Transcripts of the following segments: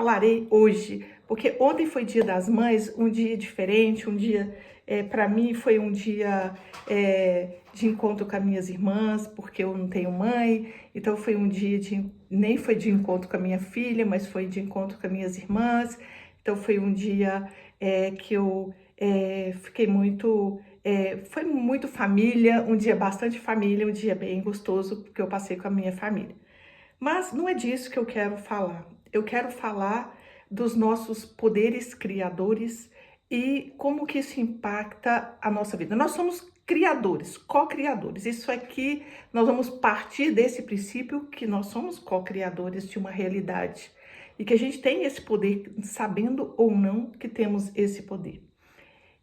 falarei hoje? Porque ontem foi Dia das Mães, um dia diferente, um dia, para mim, foi um dia de encontro com as minhas irmãs, porque eu não tenho mãe, então foi um dia nem foi de encontro com a minha filha, mas foi de encontro com as minhas irmãs, então foi um dia que eu fiquei muito, foi muito família, um dia bastante família, um dia bem gostoso, porque eu passei com a minha família. Mas não é disso que eu quero falar. Eu quero falar dos nossos poderes criadores e como que isso impacta a nossa vida. Nós somos criadores, co-criadores. Isso aqui, nós vamos partir desse princípio que nós somos co-criadores de uma realidade e que a gente tem esse poder, sabendo ou não que temos esse poder.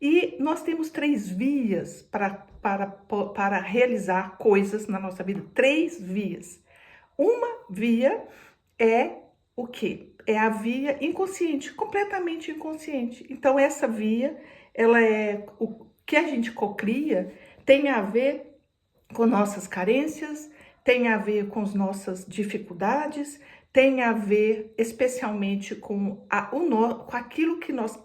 E nós temos três vias para realizar coisas na nossa vida. Três vias. Uma via é o quê? É a via inconsciente, completamente inconsciente. Então, essa via, ela é o que a gente cocria, tem a ver com nossas carências, tem a ver com as nossas dificuldades, tem a ver especialmente com aquilo que nós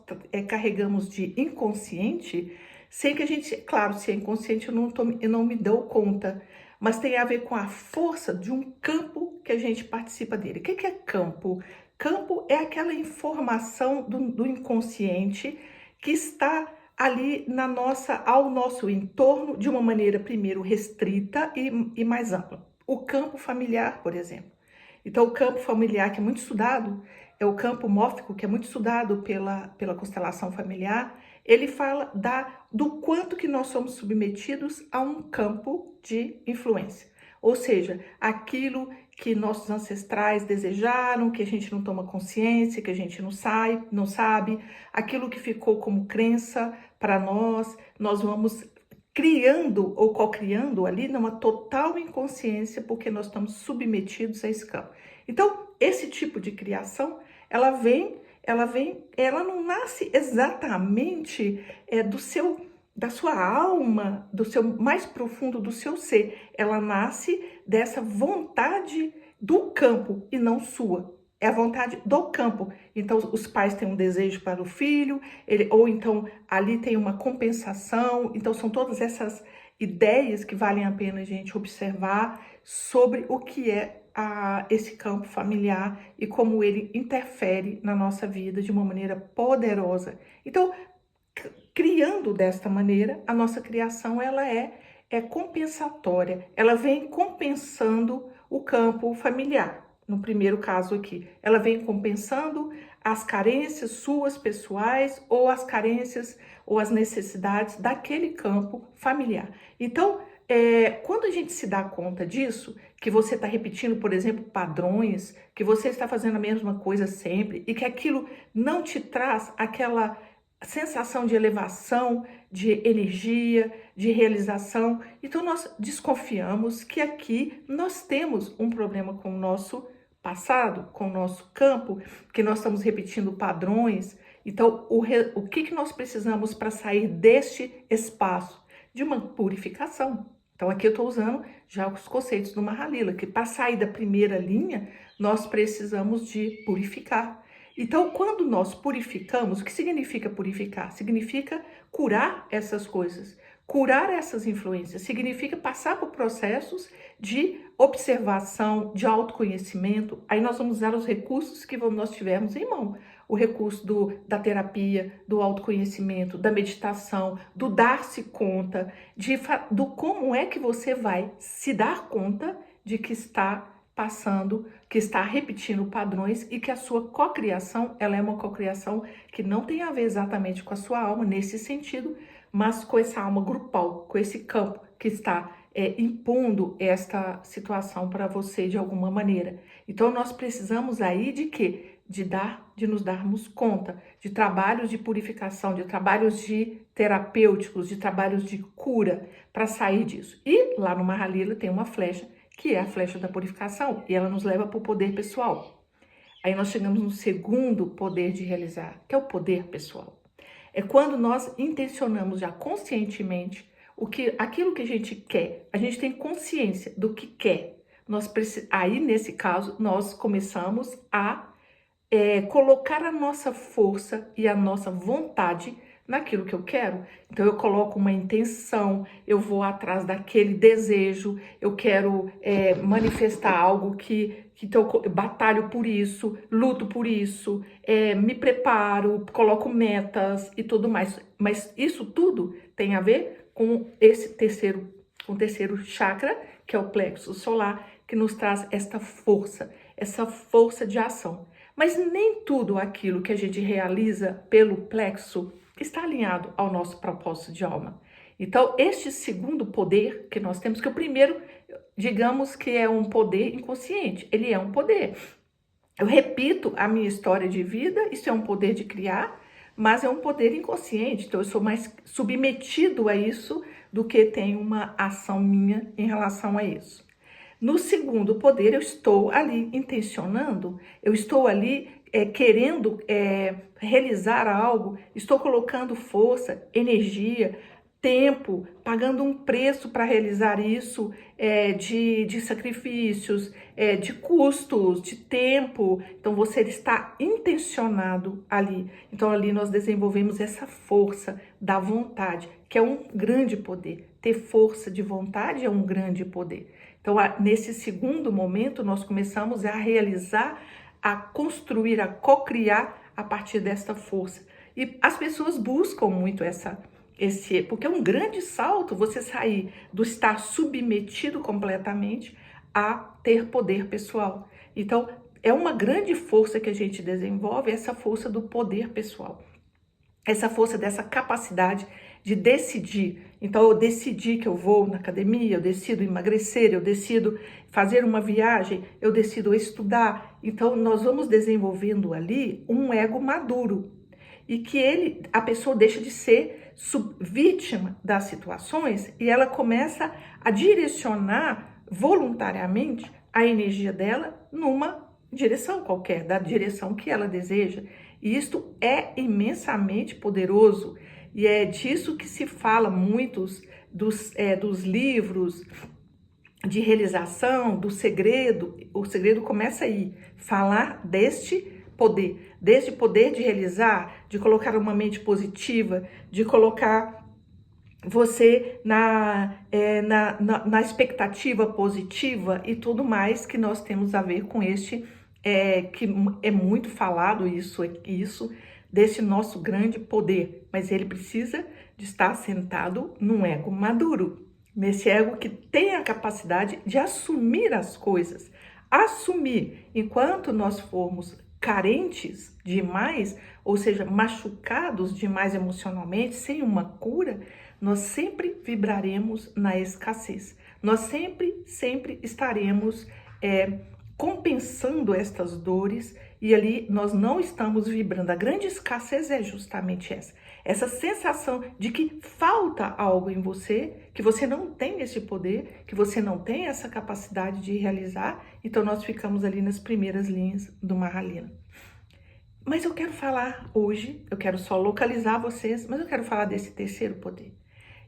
carregamos de inconsciente, sem que a gente, claro, se é inconsciente eu não me dou conta, mas tem a ver com a força de um campo que a gente participa dele. O que é campo? Campo é aquela informação do inconsciente que está ali ao nosso entorno de uma maneira primeiro restrita e mais ampla. O campo familiar, por exemplo. Então, o campo familiar, que é muito estudado, é o campo mórfico, que é muito estudado pela constelação familiar, ele fala do quanto que nós somos submetidos a um campo de influência. Ou seja, aquilo que nossos ancestrais desejaram, que a gente não toma consciência, que a gente não sabe, aquilo que ficou como crença para nós vamos criando ou co-criando ali numa total inconsciência, porque nós estamos submetidos a esse campo. Então, esse tipo de criação, ela não nasce exatamente da sua alma, do seu mais profundo do seu ser. Ela nasce dessa vontade do campo e não sua. É a vontade do campo. Então, os pais têm um desejo para o filho, ou então ali tem uma compensação. Então, são todas essas ideias que valem a pena a gente observar sobre o que é esse campo familiar e como ele interfere na nossa vida de uma maneira poderosa. Então, criando desta maneira, a nossa criação ela é compensatória. Ela vem compensando o campo familiar. No primeiro caso aqui, ela vem compensando as carências suas pessoais ou as carências ou as necessidades daquele campo familiar. Então, quando a gente se dá conta disso, que você está repetindo, por exemplo, padrões, que você está fazendo a mesma coisa sempre e que aquilo não te traz aquela sensação de elevação, de energia, de realização, então nós desconfiamos que aqui nós temos um problema com o nosso passado, com o nosso campo, que nós estamos repetindo padrões. Então, o que nós precisamos para sair deste espaço? De uma purificação. Então, aqui eu estou usando já os conceitos do Mahalila, que para sair da primeira linha, nós precisamos de purificar. Então, quando nós purificamos, o que significa purificar? Significa curar essas coisas, curar essas influências, significa passar por processos de observação, de autoconhecimento. Aí nós vamos usar os recursos que nós tivermos em mão. O recurso da terapia, do autoconhecimento, da meditação, do dar-se conta, do como é que você vai se dar conta de que está passando, que está repetindo padrões e que a sua cocriação, ela é uma cocriação que não tem a ver exatamente com a sua alma nesse sentido, mas com essa alma grupal, com esse campo que está impondo esta situação para você de alguma maneira. Então nós precisamos aí de quê? De nos darmos conta, de trabalhos de purificação, de trabalhos de terapêuticos, de trabalhos de cura para sair disso. E lá no Mahalila tem uma flecha que é a flecha da purificação, e ela nos leva para o poder pessoal. Aí nós chegamos no segundo poder de realizar, que é o poder pessoal. É quando nós intencionamos já conscientemente aquilo que a gente quer, a gente tem consciência do que quer. Aí, nesse caso, nós começamos a colocar a nossa força e a nossa vontade naquilo que eu quero. Então eu coloco uma intenção, eu vou atrás daquele desejo, eu quero manifestar algo então eu batalho por isso, luto por isso, me preparo, coloco metas e tudo mais. Mas isso tudo tem a ver com com o terceiro chakra, que é o plexo solar, que nos traz essa força de ação. Mas nem tudo aquilo que a gente realiza pelo plexo está alinhado ao nosso propósito de alma. Então, este segundo poder que nós temos, que o primeiro, digamos que é um poder inconsciente, ele é um poder. Eu repito a minha história de vida, isso é um poder de criar, mas é um poder inconsciente, então eu sou mais submetido a isso do que tenho uma ação minha em relação a isso. No segundo poder, eu estou ali intencionando, eu estou ali querendo realizar algo, estou colocando força, energia, tempo, pagando um preço para realizar isso, de sacrifícios, de custos, de tempo. Então você está intencionado ali. Então ali nós desenvolvemos essa força da vontade, que é um grande poder. Ter força de vontade é um grande poder. Então, nesse segundo momento, nós começamos a realizar, a construir, a co-criar a partir desta força. E as pessoas buscam muito porque é um grande salto você sair do estar submetido completamente a ter poder pessoal. Então, é uma grande força que a gente desenvolve, essa força do poder pessoal. Essa força dessa capacidade de decidir. Então, eu decidi que eu vou na academia, eu decido emagrecer, eu decido fazer uma viagem, eu decido estudar. Então, nós vamos desenvolvendo ali um ego maduro. E que a pessoa deixa de ser vítima das situações e ela começa a direcionar voluntariamente a energia dela numa direção qualquer, da direção que ela deseja. E isto é imensamente poderoso. E é disso que se fala muitos dos livros de realização, do segredo. O segredo começa aí, falar deste poder de realizar, de colocar uma mente positiva, de colocar você na expectativa positiva e tudo mais que nós temos a ver com que é muito falado isso, desse nosso grande poder, mas ele precisa de estar sentado num ego maduro, nesse ego que tem a capacidade de assumir as coisas. Assumir, enquanto nós formos carentes demais, ou seja, machucados demais emocionalmente, sem uma cura, nós sempre vibraremos na escassez. Nós sempre estaremos compensando estas dores e ali nós não estamos vibrando. A grande escassez é justamente essa sensação de que falta algo em você, que você não tem esse poder, que você não tem essa capacidade de realizar. Então nós ficamos ali nas primeiras linhas do Mahalina. Mas eu quero falar hoje, eu quero só localizar vocês, mas eu quero falar desse terceiro poder.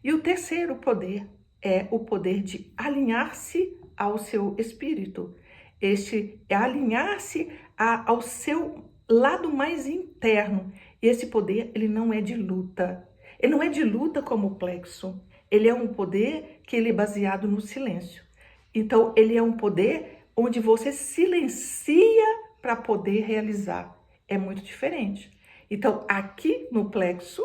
E o terceiro poder é o poder de alinhar-se ao seu espírito. Este é alinhar-se ao seu lado mais interno. E esse poder, ele não é de luta. Ele não é de luta como o plexo. Ele é um poder que ele é baseado no silêncio. Então, ele é um poder onde você silencia para poder realizar. É muito diferente. Então, aqui no plexo,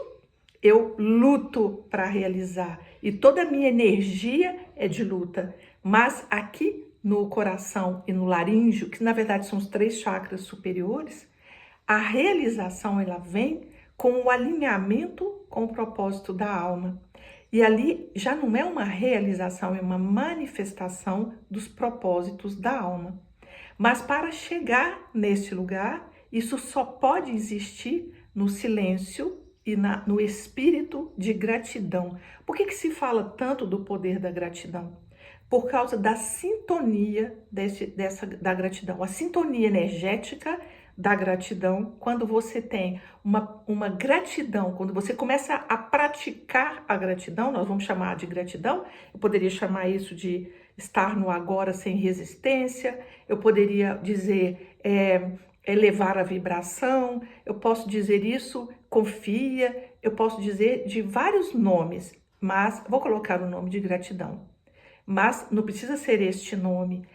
eu luto para realizar. E toda a minha energia é de luta. Mas aqui no coração e no laríngeo, que na verdade são os 3 chakras superiores, a realização ela vem com o alinhamento com o propósito da alma. E ali já não é uma realização, é uma manifestação dos propósitos da alma. Mas para chegar nesse lugar, isso só pode existir no silêncio e no espírito de gratidão. Por que se fala tanto do poder da gratidão? Por causa da sintonia da gratidão, a sintonia energética da gratidão. Quando você tem uma gratidão, quando você começa a praticar a gratidão, nós vamos chamar de gratidão, eu poderia chamar isso de estar no agora sem resistência, eu poderia dizer elevar a vibração, eu posso dizer isso, confia, eu posso dizer de vários nomes, mas vou colocar o nome de gratidão. Mas não precisa ser este nome.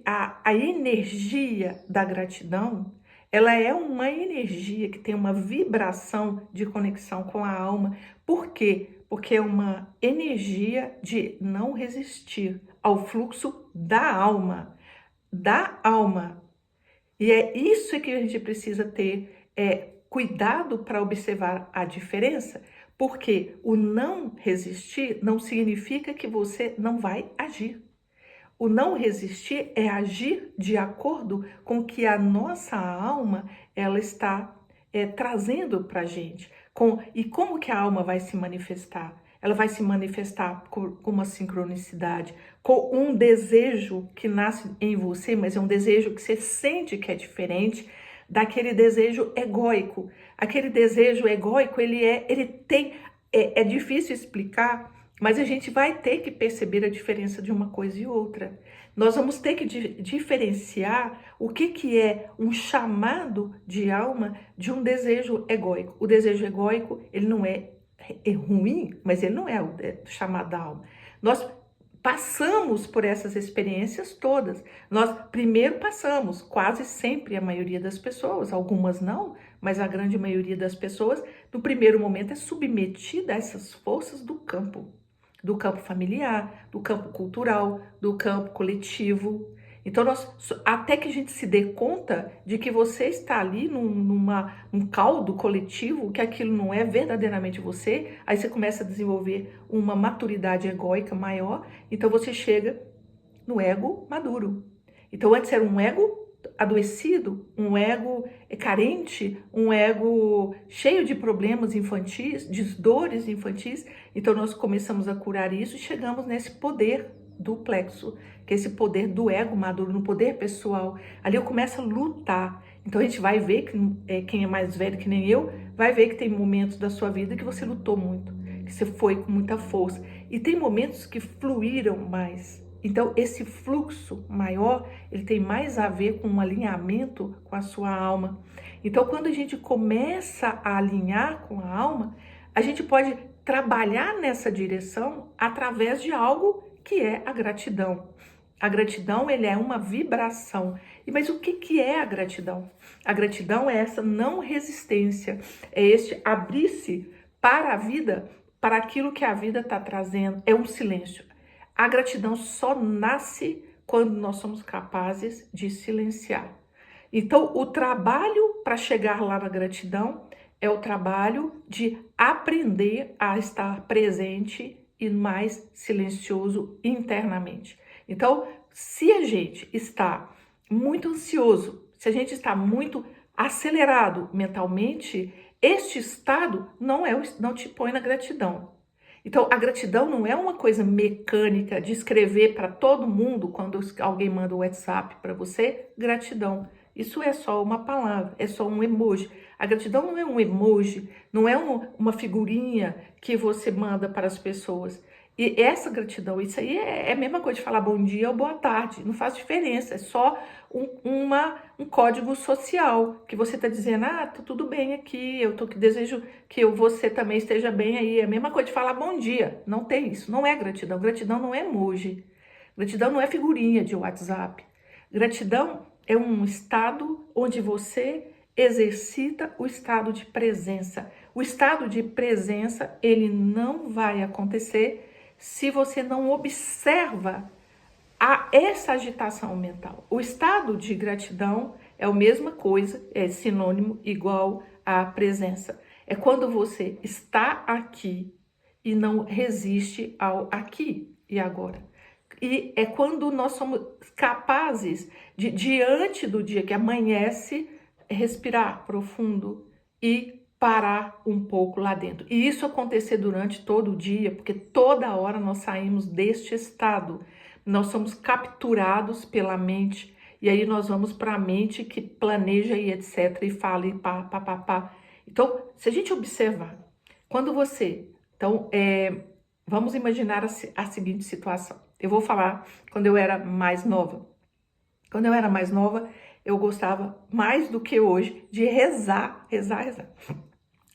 A energia da gratidão, ela é uma energia que tem uma vibração de conexão com a alma. Por quê? Porque é uma energia de não resistir ao fluxo da alma. Da alma. E é isso que a gente precisa ter cuidado para observar a diferença, porque o não resistir não significa que você não vai agir. O não resistir é agir de acordo com o que a nossa alma ela está trazendo para a gente. E como que a alma vai se manifestar? Ela vai se manifestar com uma sincronicidade, com um desejo que nasce em você, mas é um desejo que você sente que é diferente daquele desejo egóico. Aquele desejo egóico, é difícil explicar, mas a gente vai ter que perceber a diferença de uma coisa e outra. Nós vamos ter que diferenciar o que é um chamado de alma de um desejo egóico. O desejo egóico, ele não é ruim, mas ele não é o chamado da alma. Nós passamos por essas experiências todas. Nós primeiro passamos, quase sempre a maioria das pessoas, algumas não, mas a grande maioria das pessoas, no primeiro momento é submetida a essas forças do campo familiar, do campo cultural, do campo coletivo. Então, até que a gente se dê conta de que você está ali num caldo coletivo, que aquilo não é verdadeiramente você, aí você começa a desenvolver uma maturidade egóica maior, então você chega no ego maduro. Então, antes era um ego adoecido, um ego carente, um ego cheio de problemas infantis, de dores infantis. Então nós começamos a curar isso e chegamos nesse poder do plexo, que é esse poder do ego maduro, no poder pessoal. Ali eu começo a lutar. Então a gente vai ver, que quem é mais velho que nem eu, vai ver que tem momentos da sua vida que você lutou muito, que você foi com muita força. E tem momentos que fluíram mais. Então, esse fluxo maior, ele tem mais a ver com um alinhamento com a sua alma. Então, quando a gente começa a alinhar com a alma, a gente pode trabalhar nessa direção através de algo que é a gratidão. A gratidão, ele é uma vibração. Mas o que é a gratidão? A gratidão é essa não resistência, é este abrir-se para a vida, para aquilo que a vida está trazendo. É um silêncio. A gratidão só nasce quando nós somos capazes de silenciar. Então, o trabalho para chegar lá na gratidão é o trabalho de aprender a estar presente e mais silencioso internamente. Então, se a gente está muito ansioso, se a gente está muito acelerado mentalmente, este estado não te põe na gratidão. Então, a gratidão não é uma coisa mecânica de escrever para todo mundo quando alguém manda o WhatsApp para você, gratidão. Isso é só uma palavra, é só um emoji. A gratidão não é um emoji, não é uma figurinha que você manda para as pessoas. E essa gratidão, isso aí é a mesma coisa de falar bom dia ou boa tarde, não faz diferença, é só um código social, que você está dizendo, tá tudo bem aqui, desejo que você também esteja bem aí, é a mesma coisa de falar bom dia, não tem isso, não é gratidão, gratidão não é emoji, gratidão não é figurinha de WhatsApp, gratidão é um estado onde você exercita o estado de presença. O estado de presença, ele não vai acontecer se você não observa essa agitação mental. O estado de gratidão é a mesma coisa, é sinônimo igual à presença. É quando você está aqui e não resiste ao aqui e agora. E é quando nós somos capazes de, diante do dia que amanhece, respirar profundo e parar um pouco lá dentro. E isso acontecer durante todo o dia, porque toda hora nós saímos deste estado. Nós somos capturados pela mente, e aí nós vamos para a mente que planeja e etc, e fala e pá. Então, se a gente observar, quando você... Então, vamos imaginar a seguinte situação. Eu vou falar quando eu era mais nova. Quando eu era mais nova, eu gostava mais do que hoje de rezar.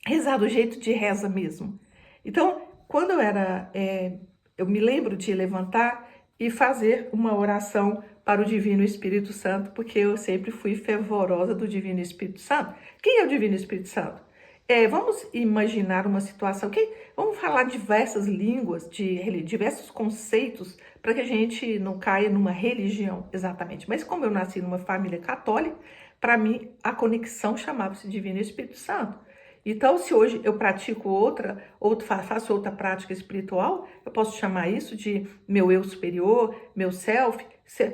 Rezar do jeito de reza mesmo. Então, quando eu me lembro de levantar e fazer uma oração para o Divino Espírito Santo, porque eu sempre fui fervorosa do Divino Espírito Santo. Quem é o Divino Espírito Santo? Vamos imaginar uma situação, vamos falar diversas línguas, diversos conceitos, para que a gente não caia numa religião exatamente. Mas como eu nasci numa família católica, para mim a chamava-se Divino Espírito Santo. Então, se hoje eu pratico faço outra prática espiritual, eu posso chamar isso de meu eu superior, meu self,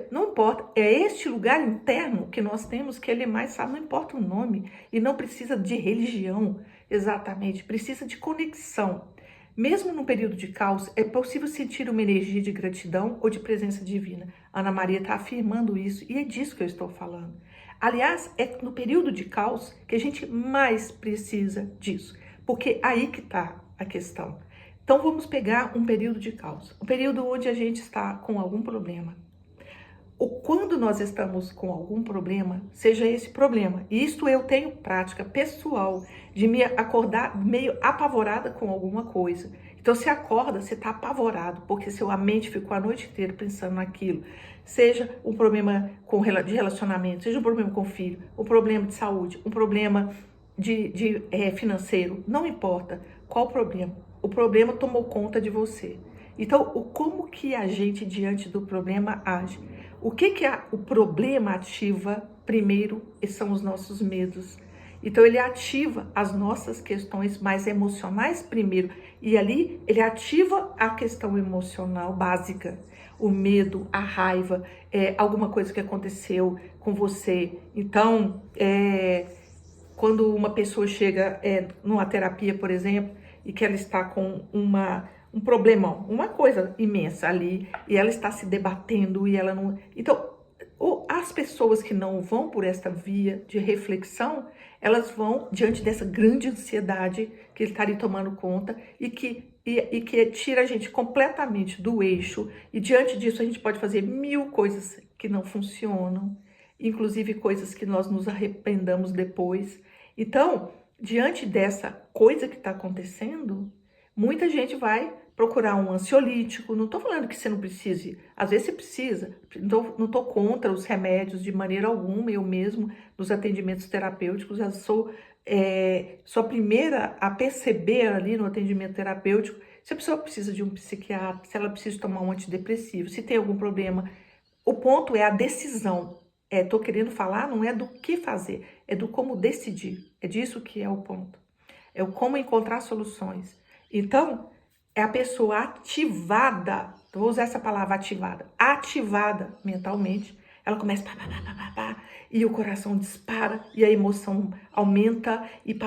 não importa. É este lugar interno que nós temos que ele mais sabe, não importa o nome, e não precisa de religião, exatamente, precisa de conexão. Mesmo num período de caos, é possível sentir uma energia de gratidão ou de presença divina. Ana Maria está afirmando isso, e é disso que eu estou falando. Aliás, é no período de caos que a gente mais precisa disso, porque aí que está a questão. Então vamos pegar um período de caos, um período onde a gente está com algum problema. Quando nós estamos com algum problema, seja esse problema, e isto eu tenho prática pessoal de me acordar meio apavorada com alguma coisa. Então você acorda, você está apavorado, porque sua mente ficou a noite inteira pensando naquilo. Seja um problema de relacionamento, seja um problema com o filho, um problema de saúde, um problema financeiro, não importa qual o problema tomou conta de você. Então, como que a gente, diante do problema, age? O que o problema ativa primeiro são os nossos medos. Então, ele ativa as nossas questões mais emocionais primeiro. E ali, ele ativa a questão emocional básica. O medo, a raiva, alguma coisa que aconteceu com você. Então, quando uma pessoa chega numa terapia, por exemplo, e que ela está com um problemão, uma coisa imensa ali, e ela está se debatendo, e ela não... Então, as pessoas que não vão por esta via de reflexão, elas vão diante dessa grande ansiedade que ele está ali tomando conta, e que tira a gente completamente do eixo, e diante disso a gente pode fazer 1000 coisas que não funcionam, inclusive coisas que nós nos arrependamos depois. Então, diante dessa coisa que está acontecendo, muita gente vai procurar um ansiolítico. Não estou falando que você não precise, às vezes você precisa. Não estou contra os remédios de maneira alguma. Eu mesmo, nos atendimentos terapêuticos, eu sou a primeira a perceber ali no atendimento terapêutico se a pessoa precisa de um psiquiatra, se ela precisa tomar um antidepressivo, se tem algum problema. O ponto é a decisão. Estou querendo falar, não é do que fazer, é do como decidir. É disso que é o ponto. É o como encontrar soluções. Então, é a pessoa ativada, vou usar essa palavra ativada mentalmente, ela começa e o coração dispara, e a emoção aumenta, e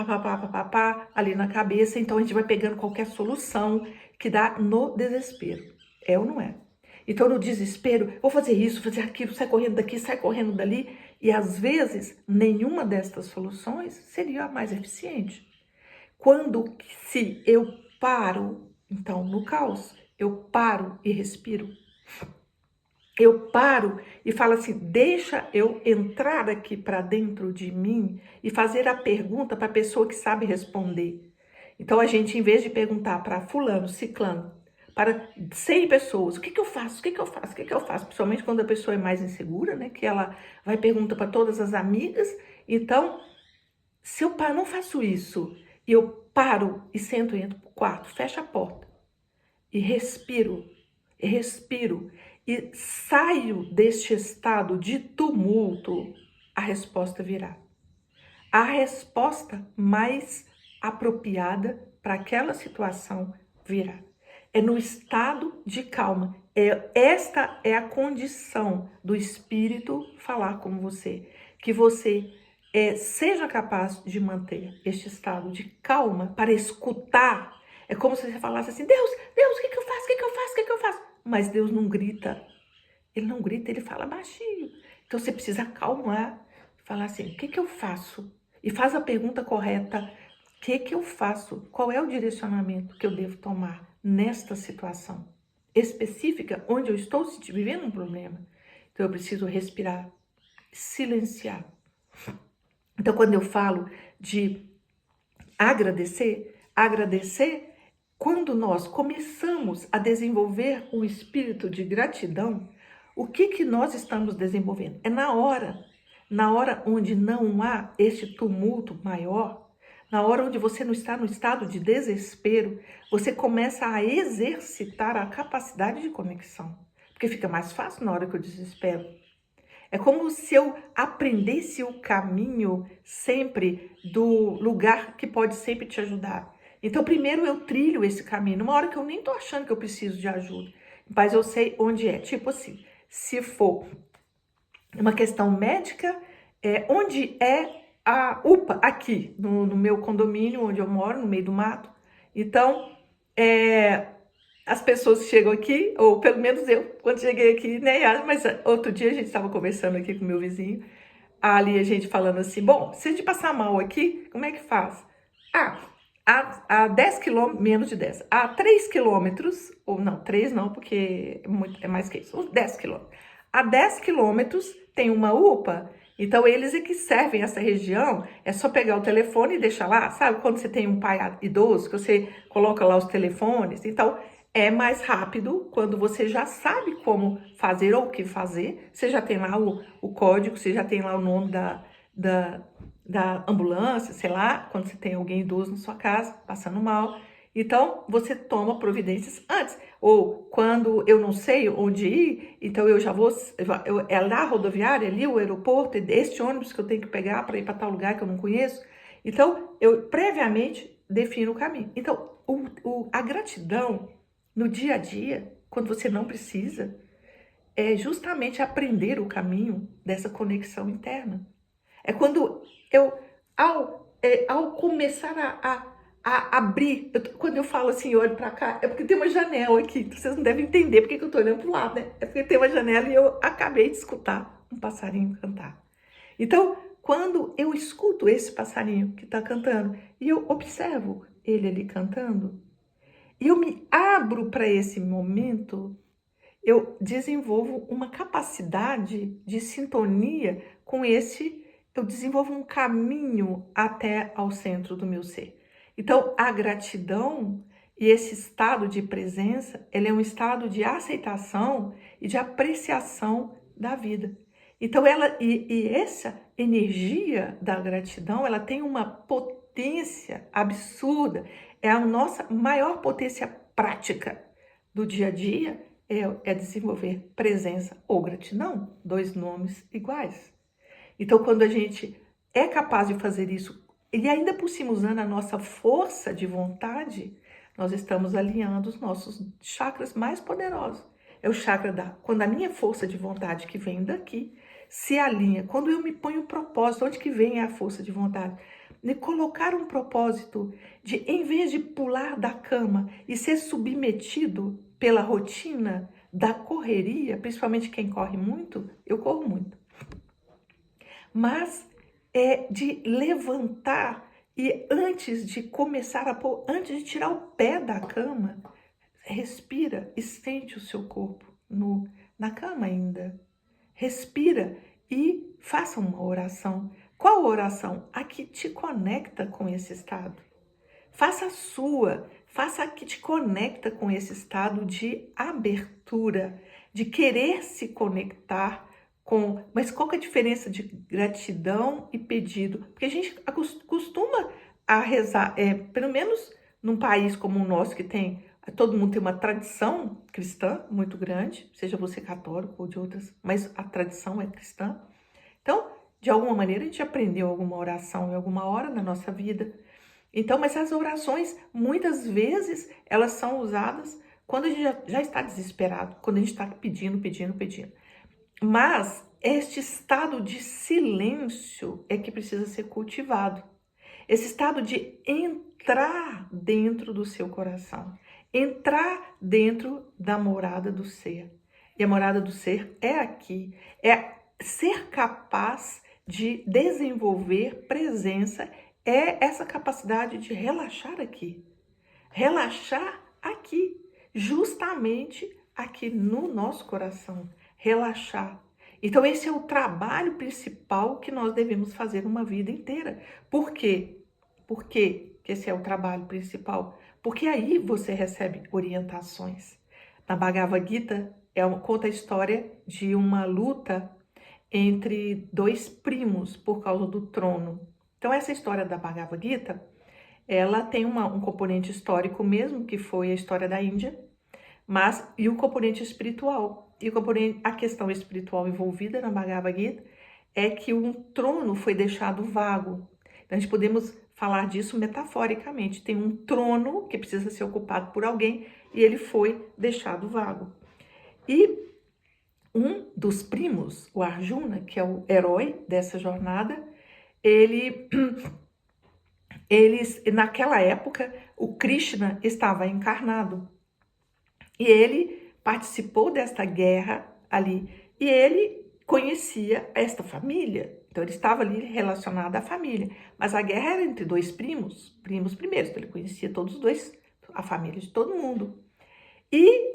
ali na cabeça. Então, a gente vai pegando qualquer solução que dá no desespero. É ou não é? Então, no desespero, vou fazer isso, fazer aquilo, sai correndo daqui, sai correndo dali. E, às vezes, nenhuma destas soluções seria a mais eficiente. Se eu paro, então, no caos, eu paro e respiro. Eu paro e falo assim, deixa eu entrar aqui para dentro de mim e fazer a pergunta para a pessoa que sabe responder. Então, a gente, em vez de perguntar para fulano, ciclano, para 100 pessoas, o que eu faço, o que eu faço, o que eu faço? Principalmente quando a pessoa é mais insegura, né? Que ela vai perguntar para todas as amigas. Então, se eu paro, não faço isso, e eu paro e sento e entro pro quarto, fecho a porta e respiro, e saio deste estado de tumulto, a resposta virá. A resposta mais apropriada para aquela situação virá. É no estado de calma. Esta é a condição do Espírito falar com você. Que você seja capaz de manter este estado de calma para escutar. É como se você falasse assim, Deus, o que eu faço, o que eu faço? Mas Deus não grita. Ele não grita, ele fala baixinho. Então você precisa acalmar. Falar assim, o que eu faço? E faz a pergunta correta. O que eu faço? Qual é o direcionamento que eu devo tomar nesta situação específica onde eu estou vivendo um problema? Então eu preciso respirar. silenciar. Então, quando eu falo de agradecer, quando nós começamos a desenvolver um espírito de gratidão, o que nós estamos desenvolvendo? É na hora onde não há este tumulto maior, na hora onde você não está no estado de desespero, você começa a exercitar a capacidade de conexão, porque fica mais fácil na hora que eu desespero. É como se eu aprendesse o caminho sempre do lugar que pode sempre te ajudar. Então, primeiro eu trilho esse caminho, numa hora que eu nem tô achando que eu preciso de ajuda, mas eu sei onde é. Tipo assim, se for uma questão médica, onde é a UPA? Aqui, no meu condomínio, onde eu moro, no meio do mato. Então, as pessoas chegam aqui, ou pelo menos eu, quando cheguei aqui, né? Mas outro dia a gente estava conversando aqui com o meu vizinho, ali a gente falando assim, bom, se a gente passar mal aqui, como é que faz? A 10 quilômetros, menos de 10, a 3 quilômetros, ou não, 3 não, porque é mais que isso, 10 quilômetros. A 10 quilômetros tem uma UPA, então eles é que servem essa região, é só pegar o telefone e deixar lá, sabe? Quando você tem um pai idoso, que você coloca lá os telefones, então é mais rápido quando você já sabe como fazer ou o que fazer, você já tem lá o código, você já tem lá o nome da ambulância, sei lá, quando você tem alguém idoso na sua casa, passando mal. Então, você toma providências antes. Ou quando eu não sei onde ir, então eu já vou... é lá a rodoviária, ali o aeroporto, é este ônibus que eu tenho que pegar para ir para tal lugar que eu não conheço. Então, eu previamente defino o caminho. Então, a gratidão no dia a dia, quando você não precisa, é justamente aprender o caminho dessa conexão interna. É quando eu, ao começar a abrir, quando eu falo assim, eu olho para cá, é porque tem uma janela aqui, vocês não devem entender porque que eu tô olhando pro lado, né? É porque tem uma janela e eu acabei de escutar um passarinho cantar. Então, quando eu escuto esse passarinho que tá cantando e eu observo ele ali cantando, e eu me abro para esse momento, eu desenvolvo uma capacidade de sintonia com eu desenvolvo um caminho até ao centro do meu ser. Então, a gratidão e esse estado de presença, ele é um estado de aceitação e de apreciação da vida. Então, essa energia da gratidão, ela tem uma potência absurda, é a nossa maior potência prática do dia a dia, é desenvolver presença ou gratidão, dois nomes iguais. Então, quando a gente é capaz de fazer isso, e ainda por cima usando a nossa força de vontade, nós estamos alinhando os nossos chakras mais poderosos. É o chakra quando a minha força de vontade que vem daqui se alinha, quando eu me ponho um propósito, onde que vem a força de vontade? De colocar um propósito de, em vez de pular da cama e ser submetido pela rotina da correria, principalmente quem corre muito, eu corro muito, mas é de levantar e antes de começar antes de tirar o pé da cama, respira e sente o seu corpo na cama ainda. Respira e faça uma oração. Qual oração? A que te conecta com esse estado. Faça a sua, faça a que te conecta com esse estado de abertura, de querer se conectar com... Mas qual que é a diferença de gratidão e pedido? Porque a gente costuma a rezar, pelo menos num país como o nosso, que todo mundo tem uma tradição cristã muito grande, seja você católico ou de outras, mas a tradição é cristã. Então, de alguma maneira, a gente aprendeu alguma oração em alguma hora na nossa vida. Então, mas as orações, muitas vezes, elas são usadas quando a gente já está desesperado, quando a gente está pedindo. Mas este estado de silêncio é que precisa ser cultivado. Esse estado de entrar dentro do seu coração, entrar dentro da morada do ser. E a morada do ser é aqui, é ser capaz de desenvolver presença, é essa capacidade de relaxar aqui, justamente aqui no nosso coração, relaxar. Então esse é o trabalho principal que nós devemos fazer uma vida inteira. Por quê? Por que esse é o trabalho principal? Porque aí você recebe orientações. Na Bhagavad Gita conta a história de uma luta entre dois primos por causa do trono. Então essa história da Bhagavad Gita, ela tem um componente histórico mesmo, que foi a história da Índia, mas e o componente espiritual. E a questão espiritual envolvida na Bhagavad Gita é que um trono foi deixado vago. Então a gente podemos falar disso metaforicamente. Tem um trono que precisa ser ocupado por alguém e ele foi deixado vago. E um dos primos, o Arjuna, que é o herói dessa jornada, naquela época, o Krishna estava encarnado. E ele participou desta guerra ali. E ele conhecia esta família. Então ele estava ali relacionado à família. Mas a guerra era entre dois primos primeiros. Então ele conhecia todos os dois, a família de todo mundo. E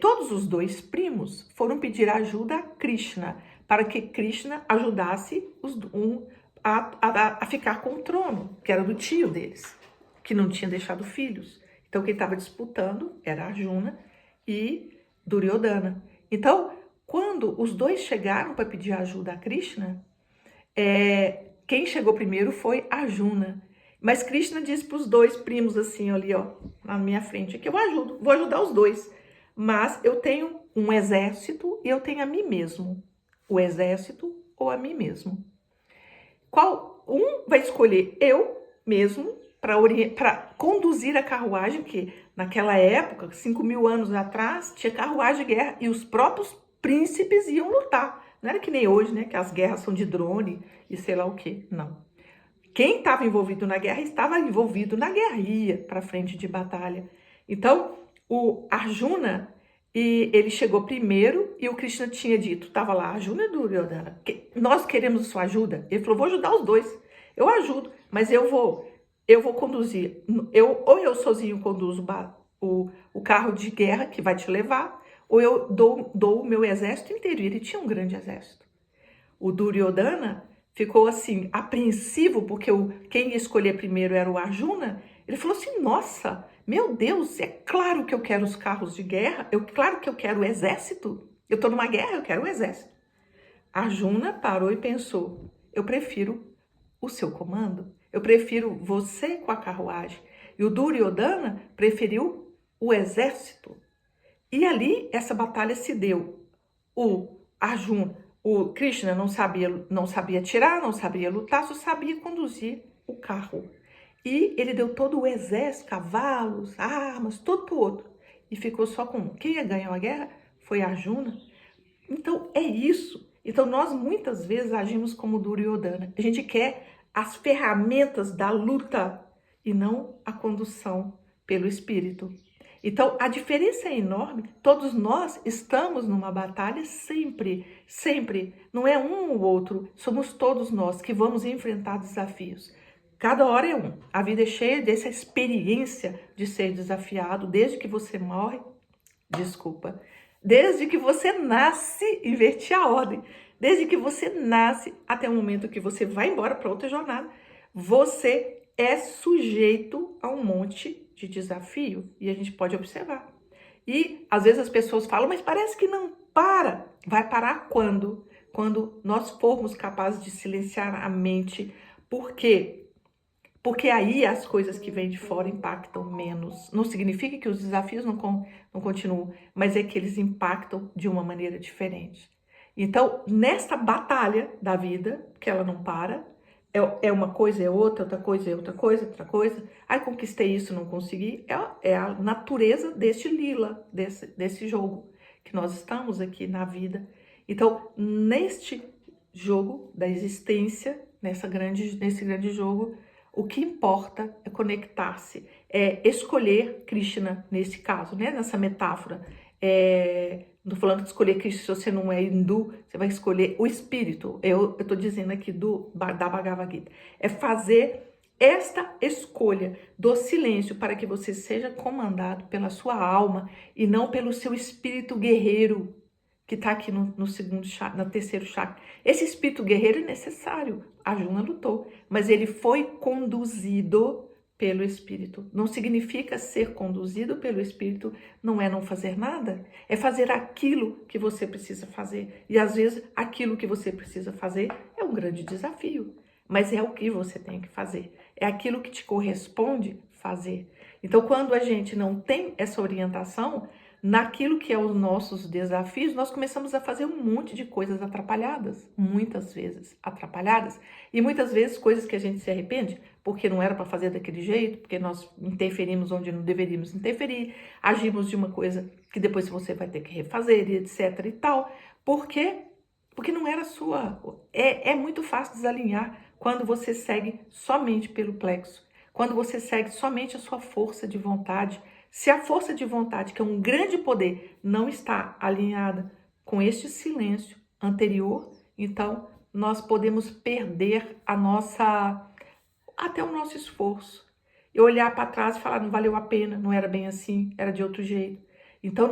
todos os dois primos foram pedir ajuda a Krishna, para que Krishna ajudasse a ficar com o trono, que era do tio deles, que não tinha deixado filhos. Então quem estava disputando era Arjuna e Duryodhana. Então, quando os dois chegaram para pedir ajuda a Krishna, quem chegou primeiro foi Arjuna. Mas Krishna disse para os dois primos assim, ali, ó, na minha frente, que eu vou ajudar os dois. Mas eu tenho um exército e eu tenho a mim mesmo. O exército ou a mim mesmo. Qual um vai escolher eu mesmo para conduzir a carruagem, que naquela época, 5.000 anos atrás, tinha carruagem de guerra e os próprios príncipes iam lutar. Não era que nem hoje, né, que as guerras são de drone e sei lá o quê. Não. Quem estava envolvido na guerra estava envolvido na guerra, ia para frente de batalha. Então, o Arjuna, ele chegou primeiro e o Krishna tinha dito, estava lá, Arjuna e Duryodhana, nós queremos sua ajuda. Ele falou, vou ajudar os dois. Eu ajudo, mas eu vou conduzir. Ou eu sozinho conduzo o carro de guerra que vai te levar, ou eu dou o meu exército inteiro. E ele tinha um grande exército. O Duryodhana ficou assim, apreensivo, porque quem ia escolher primeiro era o Arjuna. Ele falou assim, nossa, meu Deus, é claro que eu quero os carros de guerra, claro que eu quero o exército. Eu estou numa guerra, eu quero o exército. Arjuna parou e pensou, eu prefiro o seu comando, eu prefiro você com a carruagem. E o Duryodhana preferiu o exército. E ali essa batalha se deu. O Krishna não sabia atirar, não sabia lutar, só sabia conduzir o carro. E ele deu todo o exército, cavalos, armas, tudo pro outro. E ficou só com um. Quem ia ganhar a guerra foi Arjuna. Então é isso. Então nós muitas vezes agimos como Duryodhana. A gente quer as ferramentas da luta e não a condução pelo espírito. Então, a diferença é enorme. Todos nós estamos numa batalha sempre, sempre. Não é um ou outro, somos todos nós que vamos enfrentar desafios. Cada hora é um. A vida é cheia dessa experiência de ser desafiado desde que você morre. Desde que você nasce, inverti a ordem. Desde que você nasce até o momento que você vai embora para outra jornada, você é sujeito a um monte de desafio, e a gente pode observar. E às vezes as pessoas falam, mas parece que não para. Vai parar quando? Quando nós formos capazes de silenciar a mente. Por quê? Porque aí as coisas que vêm de fora impactam menos. Não significa que os desafios não continuam, mas é que eles impactam de uma maneira diferente. Então, nesta batalha da vida, que ela não para, é uma coisa, é outra coisa, é outra coisa. Ai, conquistei isso, não consegui. É a natureza deste lila, desse jogo que nós estamos aqui na vida. Então, neste jogo da existência, nesse grande jogo, o que importa é conectar-se, é escolher Krishna nesse caso, né? Nessa metáfora. Não estou falando de escolher Krishna se você não é hindu, você vai escolher o espírito. Eu estou dizendo aqui da Bhagavad Gita. É fazer esta escolha do silêncio para que você seja comandado pela sua alma e não pelo seu espírito guerreiro, que está aqui no segundo chakra, no terceiro chakra. Esse espírito guerreiro é necessário. A Juna lutou, mas ele foi conduzido pelo espírito. Não significa ser conduzido pelo espírito, não é não fazer nada, é fazer aquilo que você precisa fazer. E às vezes aquilo que você precisa fazer é um grande desafio, mas é o que você tem que fazer. É aquilo que te corresponde fazer. Então, quando a gente não tem essa orientação, naquilo que é os nossos desafios, nós começamos a fazer um monte de coisas atrapalhadas, muitas vezes atrapalhadas, e muitas vezes coisas que a gente se arrepende, porque não era para fazer daquele jeito, porque nós interferimos onde não deveríamos interferir, agimos de uma coisa que depois você vai ter que refazer, e etc e tal. Por quê? Porque não era sua. É muito fácil desalinhar quando você segue somente pelo plexo, quando você segue somente a sua força de vontade. Se a força de vontade, que é um grande poder, não está alinhada com este silêncio anterior, então nós podemos perder até o nosso esforço. E olhar para trás e falar, não valeu a pena, não era bem assim, era de outro jeito. Então,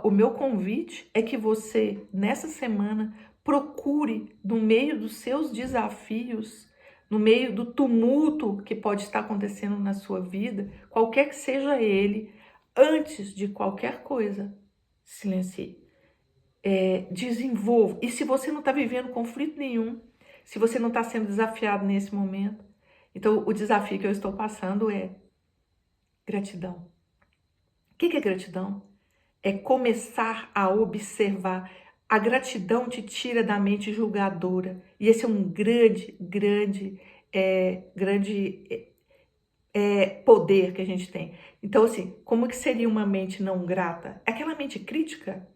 o meu convite é que você, nessa semana, procure, no meio dos seus desafios, no meio do tumulto que pode estar acontecendo na sua vida, qualquer que seja ele, antes de qualquer coisa, silencie. Desenvolva. E se você não está vivendo conflito nenhum, se você não está sendo desafiado nesse momento, então o desafio que eu estou passando é gratidão. O que é gratidão? É começar a observar. A gratidão te tira da mente julgadora. E esse é um grande poder que a gente tem. Então, assim, como que seria uma mente não grata? Aquela mente crítica?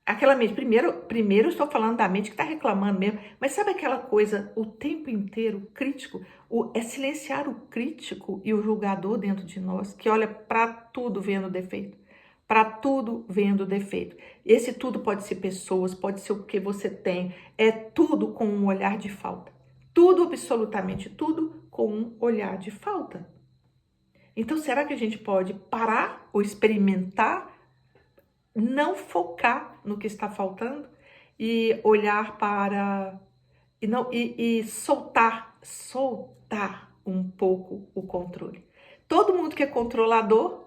Aquela mente, primeiro eu estou falando da mente que está reclamando mesmo, mas sabe aquela coisa o tempo inteiro, crítico? É silenciar o crítico e o julgador dentro de nós, que olha para tudo vendo defeito. Para tudo vendo defeito. Esse tudo pode ser pessoas, pode ser o que você tem, é tudo com um olhar de falta. Tudo, absolutamente tudo, com um olhar de falta. Então, será que a gente pode parar ou experimentar, não focar no que está faltando e olhar para e soltar um pouco o controle? Todo mundo que é controlador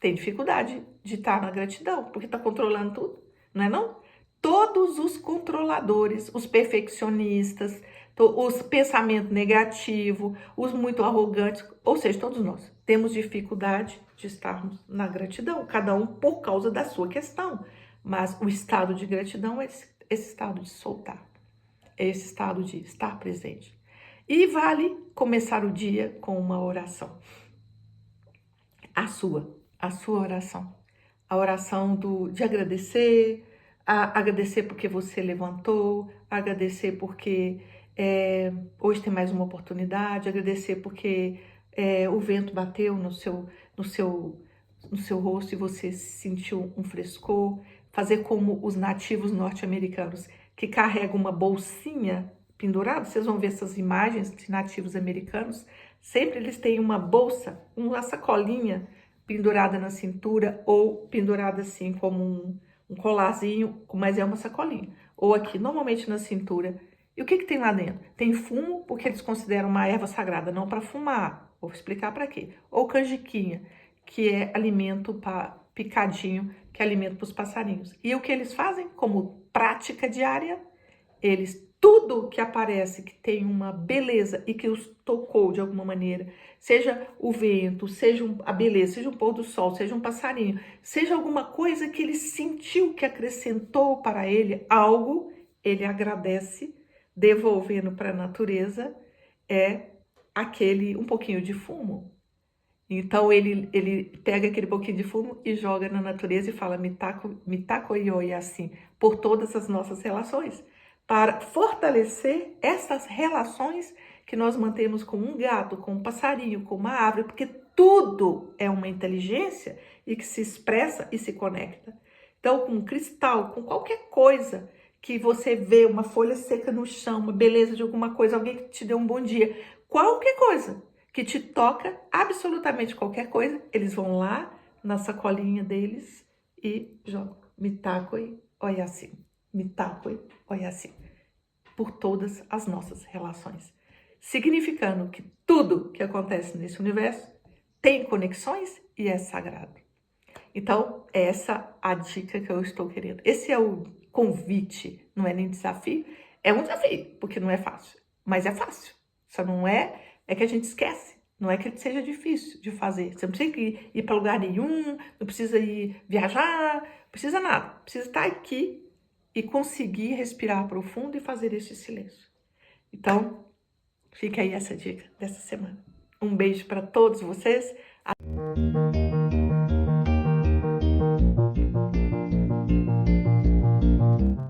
tem dificuldade de estar na gratidão, porque está controlando tudo, não é não? Todos os controladores, os perfeccionistas, os pensamentos negativos, os muito arrogantes, ou seja, todos nós temos dificuldade de estarmos na gratidão, cada um por causa da sua questão. Mas o estado de gratidão é esse estado de soltar, é esse estado de estar presente. E vale começar o dia com uma oração. A sua oração. A oração de agradecer, agradecer porque você levantou, agradecer porque hoje tem mais uma oportunidade, agradecer porque o vento bateu no seu rosto e você sentiu um frescor, fazer como os nativos norte-americanos que carregam uma bolsinha pendurada. Vocês vão ver essas imagens de nativos americanos, sempre eles têm uma bolsa, uma sacolinha pendurada na cintura ou pendurada assim como um colarzinho, mas é uma sacolinha. Ou aqui, normalmente na cintura. E o que tem lá dentro? Tem fumo, porque eles consideram uma erva sagrada, não para fumar. Vou explicar para quê. Ou canjiquinha, que é alimento para picadinho, que é alimento para os passarinhos. E o que eles fazem como prática diária? Tudo que aparece que tem uma beleza e que os tocou de alguma maneira, seja o vento, seja a beleza, seja um pôr do sol, seja um passarinho, seja alguma coisa que ele sentiu que acrescentou para ele algo, ele agradece, devolvendo para a natureza, um pouquinho de fumo. Então ele pega aquele pouquinho de fumo e joga na natureza e fala mitako ioi, assim, por todas as nossas relações, para fortalecer essas relações que nós mantemos com um gato, com um passarinho, com uma árvore, porque tudo é uma inteligência e que se expressa e se conecta. Então, com um cristal, com qualquer coisa que você vê, uma folha seca no chão, uma beleza de alguma coisa, alguém que te deu um bom dia, qualquer coisa que te toca, absolutamente qualquer coisa, eles vão lá na sacolinha deles e jogo. Mitakoi Oyasin. Mitakoi Oyasin. Por todas as nossas relações. Significando que tudo que acontece nesse universo tem conexões e é sagrado. Então, essa é a dica que eu estou querendo. Esse é o convite, não é nem desafio. É um desafio, porque não é fácil. Mas é fácil. Só não é que a gente esquece. Não é que ele seja difícil de fazer. Você não precisa ir para lugar nenhum, não precisa ir viajar, não precisa nada. Precisa estar aqui e conseguir respirar profundo e fazer esse silêncio. Então, fica aí essa dica dessa semana. Um beijo para todos vocês.